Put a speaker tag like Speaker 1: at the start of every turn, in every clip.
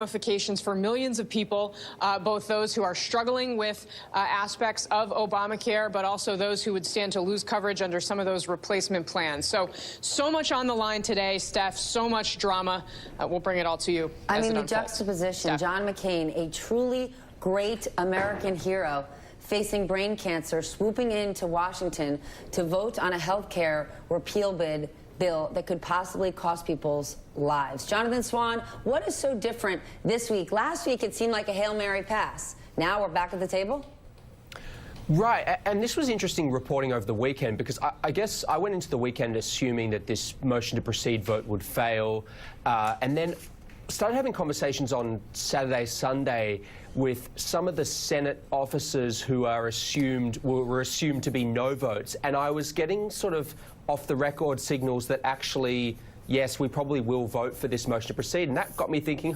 Speaker 1: Ramifications for millions of people, both those who are struggling with aspects of Obamacare, but also those who would stand to lose coverage under some of those replacement plans. So much on the line today, Steph, so much drama. We'll bring it all to you.
Speaker 2: I mean, the juxtaposition, John McCain, a truly great American hero, facing brain cancer, swooping into Washington to vote on a health care repeal bill that could possibly cost people's lives. Jonathan Swan, what is so different this week? Last week, it seemed like a Hail Mary pass. Now we're back at the table?
Speaker 3: Right, and this was interesting reporting over the weekend because I guess I went into the weekend assuming that this motion to proceed vote would fail, and then started having conversations on Saturday, Sunday with some of the Senate officers who were assumed to be no votes, and I was getting sort of off-the-record signals that actually, yes, we probably will vote for this motion to proceed, and that got me thinking,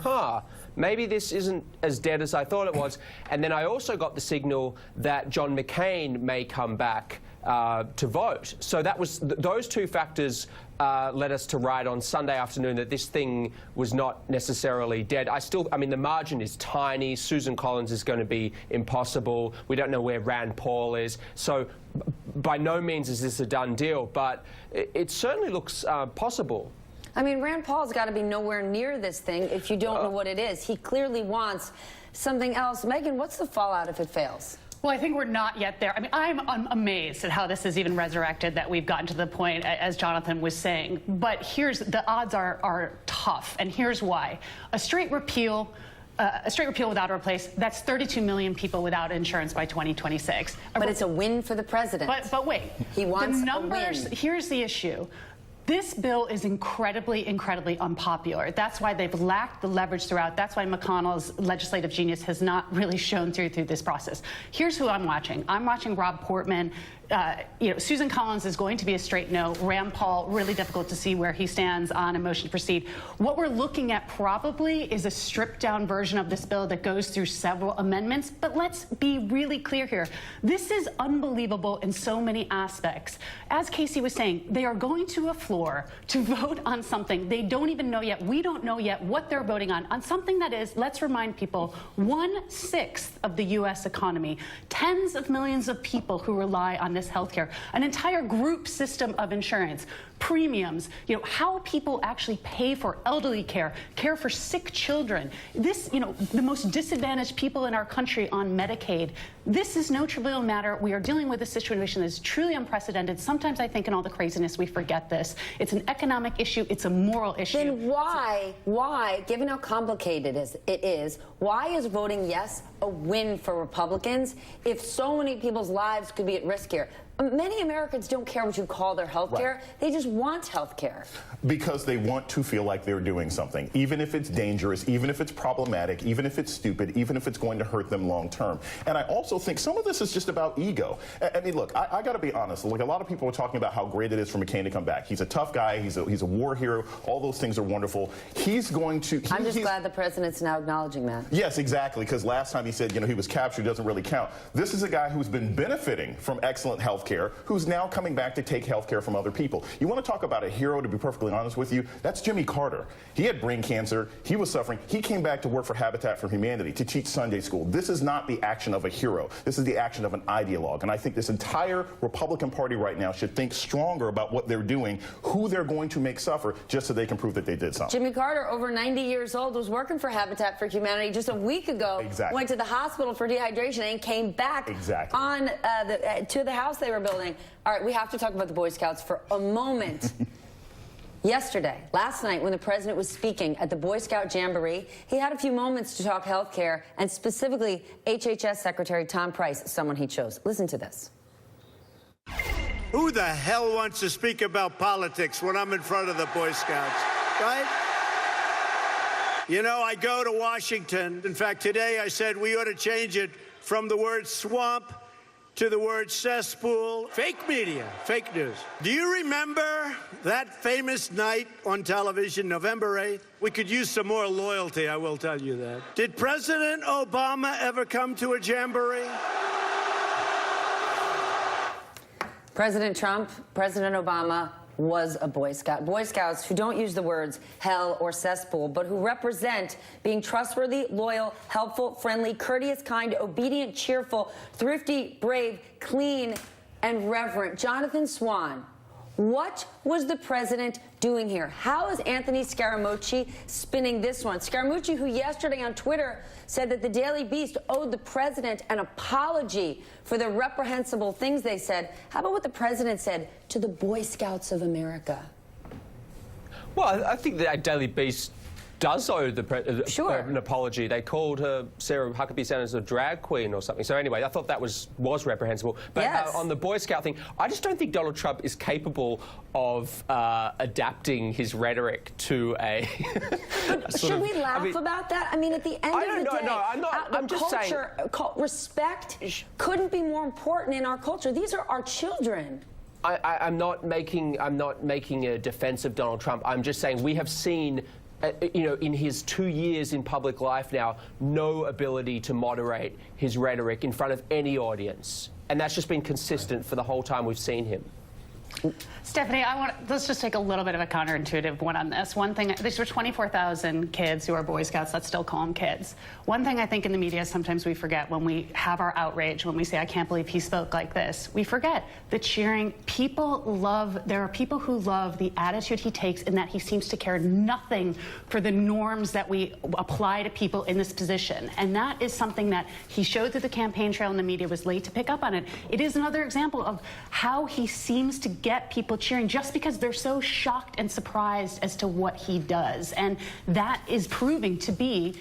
Speaker 3: maybe this isn't as dead as I thought it was. And then I also got the signal that John McCain may come back to vote. So that was those two factors led us to write on Sunday afternoon that this thing was not necessarily dead. I mean, the margin is tiny. Susan Collins is going to be impossible. We don't know where Rand Paul is. So by no means is this a done deal, but it certainly looks possible.
Speaker 2: I mean, Rand Paul's got to be nowhere near this thing if you don't know what it is. He clearly wants something else. Megan, what's the fallout if it fails?
Speaker 4: Well, I think we're not yet there. I mean, I'm amazed at how this is even resurrected, that we've gotten to the point, as Jonathan was saying. But the odds are tough, and here's why. A straight repeal without a replace, that's 32 million people without insurance by 2026.
Speaker 2: But it's a win for the president.
Speaker 4: But wait.
Speaker 2: He wants
Speaker 4: the numbers,
Speaker 2: a win.
Speaker 4: Here's the issue. This bill is incredibly unpopular. That's why they've lacked the leverage throughout. That's why McConnell's legislative genius has not really shown through this process. Here's who I'm watching. I'm watching Rob Portman. Susan Collins is going to be a straight no. Rand Paul, really difficult to see where he stands on a motion to proceed. What we're looking at probably is a stripped-down version of this bill that goes through several amendments. But let's be really clear here. This is unbelievable in so many aspects. As Casey was saying, they are going to a floor to vote on something they don't even know yet. We don't know yet what they're voting on something that is, let's remind people, 1/6 of the U.S. economy, tens of millions of people who rely on this healthcare, an entire group system of insurance, premiums, how people actually pay for elderly care, care for sick children. This, the most disadvantaged people in our country on Medicaid. This is no trivial matter. We are dealing with a situation that is truly unprecedented. Sometimes I think in all the craziness we forget this. It's an economic issue. It's a moral issue.
Speaker 2: Then why, given how complicated it is, why is voting yes a win for Republicans if so many people's lives could be at risk here? Many Americans don't care what you call their health care. Right. They just want health care.
Speaker 5: Because they want to feel like they're doing something, even if it's dangerous, even if it's problematic, even if it's stupid, even if it's going to hurt them long term. And I also think some of this is just about ego. I mean, look, I got to be honest. Like, a lot of people are talking about how great it is for McCain to come back. He's a tough guy. He's a war hero. All those things are wonderful. He's going to...
Speaker 2: I'm just glad the president's now acknowledging that.
Speaker 5: Yes, exactly, because last time he said, he was captured, doesn't really count. This is a guy who's been benefiting from excellent health care, who's now coming back to take health care from other people. You want to talk about a hero, to be perfectly honest with you? That's Jimmy Carter. He had brain cancer. He was suffering. He came back to work for Habitat for Humanity to teach Sunday school. This is not the action of a hero. This is the action of an ideologue. And I think this entire Republican Party right now should think stronger about what they're doing, who they're going to make suffer, just so they can prove that they did something.
Speaker 2: Jimmy Carter, over 90 years old, was working for Habitat for Humanity just a week ago.
Speaker 5: Exactly.
Speaker 2: Went to the hospital for dehydration and came back on to the house they were building. All right, we have to talk about the Boy Scouts for a moment. Last night, when the president was speaking at the Boy Scout Jamboree, he had a few moments to talk health care, and specifically HHS Secretary Tom Price, someone he chose. Listen to this.
Speaker 6: Who the hell wants to speak about politics when I'm in front of the Boy Scouts, right? I go to Washington. In fact, today I said we ought to change it from the word swamp to the word cesspool. Fake media, fake news. Do you remember that famous night on television, November 8th? We could use some more loyalty, I will tell you that. Did President Obama ever come to a jamboree?
Speaker 2: President Trump, President Obama, was a Boy Scout. Boy Scouts who don't use the words hell or cesspool, but who represent being trustworthy, loyal, helpful, friendly, courteous, kind, obedient, cheerful, thrifty, brave, clean, and reverent. Jonathan Swan, what was the president doing here? How is Anthony Scaramucci spinning this one? Scaramucci, who yesterday on Twitter said that the Daily Beast owed the president an apology for the reprehensible things they said. How about what the president said to the Boy Scouts of America?
Speaker 3: Well, I think that Daily Beast does owe an apology. They called her, Sarah Huckabee Sanders, a drag queen or something. So anyway, I thought that was reprehensible. But
Speaker 2: yes.
Speaker 3: On the Boy Scout thing, I just don't think Donald Trump is capable of adapting his rhetoric to a...
Speaker 2: Should we laugh about that? I mean, at the end of the day,
Speaker 3: I'm just saying,
Speaker 2: respect couldn't be more important in our culture. These are our children.
Speaker 3: I'm not making a defense of Donald Trump. I'm just saying we have seen... in his 2 years in public life now, no ability to moderate his rhetoric in front of any audience. And that's just been consistent for the whole time we've seen him.
Speaker 4: Stephanie, let's just take a little bit of a counterintuitive one on this. One thing, these were 24,000 kids who are Boy Scouts. Let's still call them kids. One thing I think in the media sometimes we forget when we have our outrage, when we say, I can't believe he spoke like this, we forget the cheering. There are people who love the attitude he takes in that he seems to care nothing for the norms that we apply to people in this position. And that is something that he showed through the campaign trail and the media was late to pick up on it. It is another example of how he seems to get people cheering just because they're so shocked and surprised as to what he does. And that is proving to be,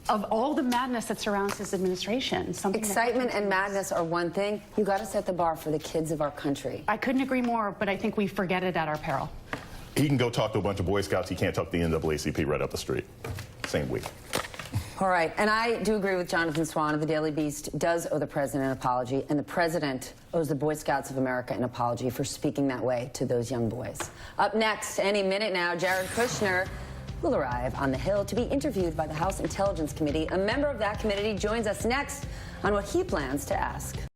Speaker 4: of all the madness that surrounds his administration, something.
Speaker 2: Excitement and madness are one thing. You got to set the bar for the kids of our country.
Speaker 4: I couldn't agree more, but I think we forget it at our peril.
Speaker 5: He can go talk to a bunch of Boy Scouts. He can't talk to the NAACP right up the street. Same week.
Speaker 2: All right, and I do agree with Jonathan Swan of the Daily Beast does owe the president an apology, and the president owes the Boy Scouts of America an apology for speaking that way to those young boys. Up next, any minute now, Jared Kushner will arrive on the Hill to be interviewed by the House Intelligence Committee. A member of that committee joins us next on what he plans to ask.